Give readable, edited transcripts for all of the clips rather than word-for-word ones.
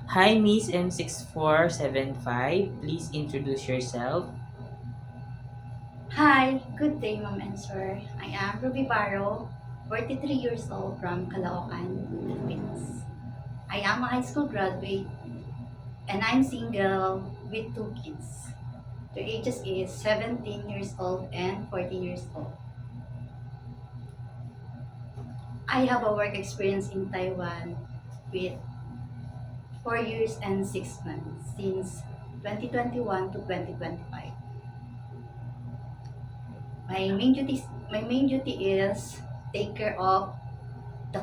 Hi, Miss M6475. Please introduce yourself. Hi, good day, Ma'am and Sir. I am Ruby Barro, 43 years old from Caloocan, Philippines. I am a high school graduate and I'm single with two kids. Their ages is 17 years old and 14 years old. I have a work experience in Taiwan with 4 years and 6 months since 2021 to 2025. My main duty is take care of the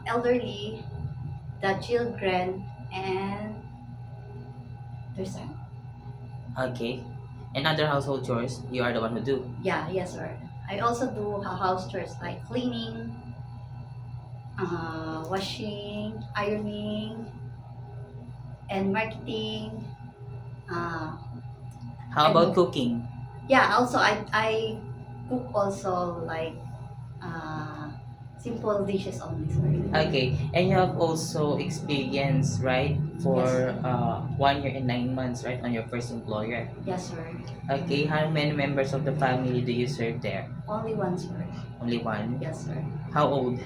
elderly, the children, and there's a Okay. And other household chores, you are the one who do. yeah, yes, sir. I also do house chores like cleaning, washing, ironing, and marketing. Uh, How and about cooking? yeah, also I cook also like uh, simple dishes only, sorry. Okay. And you have also experience, right, Yes, for sir. 1 year and 9 months, right, on your first employer. Yes, sir. Okay. How many members of the family do you serve there? Only one, sir. Only one. Yes, sir. How old?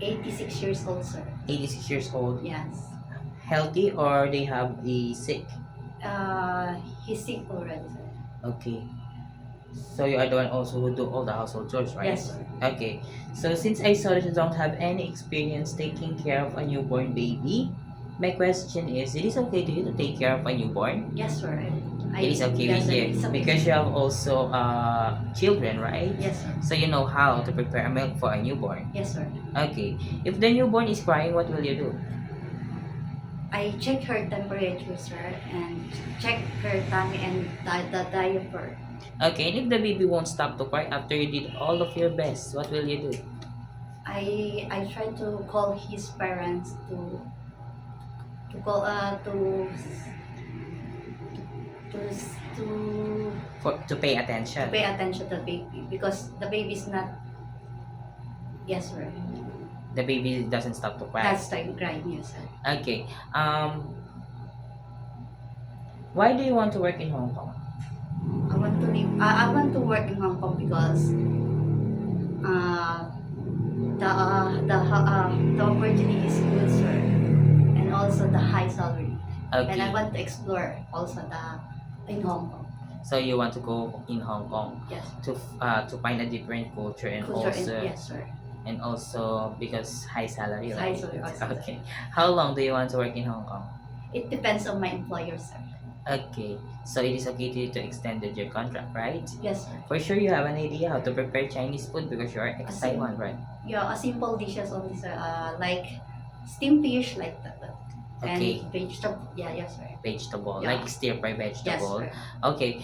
86 years old, sir. 86 years old. Yes. Healthy or they have a sick? Uh, he's sick already, sir. Okay. So you are the one also who do all the household chores, right? Yes, sir. Okay. So since I saw that you don't have any experience taking care of a newborn baby, my question is, it is okay to you to take care of a newborn? Yes, sir. It is okay Yes, with sir. you It's okay, because you sir. have also children, right? Yes, sir. So you know how to prepare a milk for a newborn. Yes, sir. Okay. If the newborn is crying, what will you do? I check her temperature, sir, and check her tummy and the diaper. Okay. And if the baby won't stop to cry after you did all of your best, what will you do? I try to call his parents to call to to To pay to attention. pay attention to the baby because the baby is not. Yes, sir. The baby doesn't stop to cry. That's time crying, yes, sir. Okay. Why do you want to work in Hong Kong? I want to work in Hong Kong because uh, the opportunity is good, sir, and also the high salary. And I Okay. want to explore also the in Hong Kong. So you want to go in Hong Kong Yes, to find a different culture culture and yes, sir. and also because high salary, High right? salary also, sir. Okay. How long do you want to work in Hong Kong? It depends on my employer, sir. Okay. So it is okay to you to extend your contract, right? Yes, sir. For sure you have an idea how to prepare Chinese food because you are ex As in- Taiwan, right? Yeah, a simple dishes only, sir. Like steamed fish, like that. Okay. And vegetable. Yeah, yes, sir. Vegetable, Yeah. like stir fry Yes, vegetable. sir. Okay.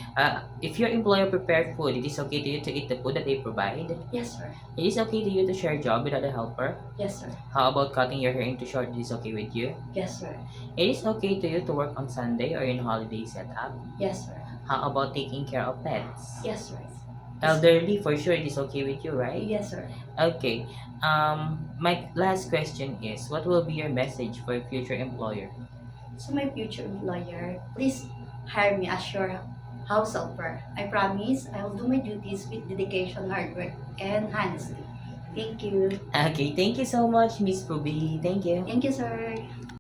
If your employer prepared food, it is okay to you to eat the food that they provide. Yes, sir. It is okay to you to share a job without a helper. Yes, sir. How about cutting your hair into short? It is okay with you. Yes, sir. It is okay to you to work on Sunday or in holiday setup. Yes, sir. How about taking care of pets? Yes, sir. Elderly, for sure, it is okay with you, right? Yes, sir. Okay. My last question is, what will be your message for a future employer? So my future employer, please hire me as your house helper. I promise I will do my duties with dedication, hard work, and honesty. Thank you. Okay, thank you so much, Miss Ruby. Thank you. Thank you, sir.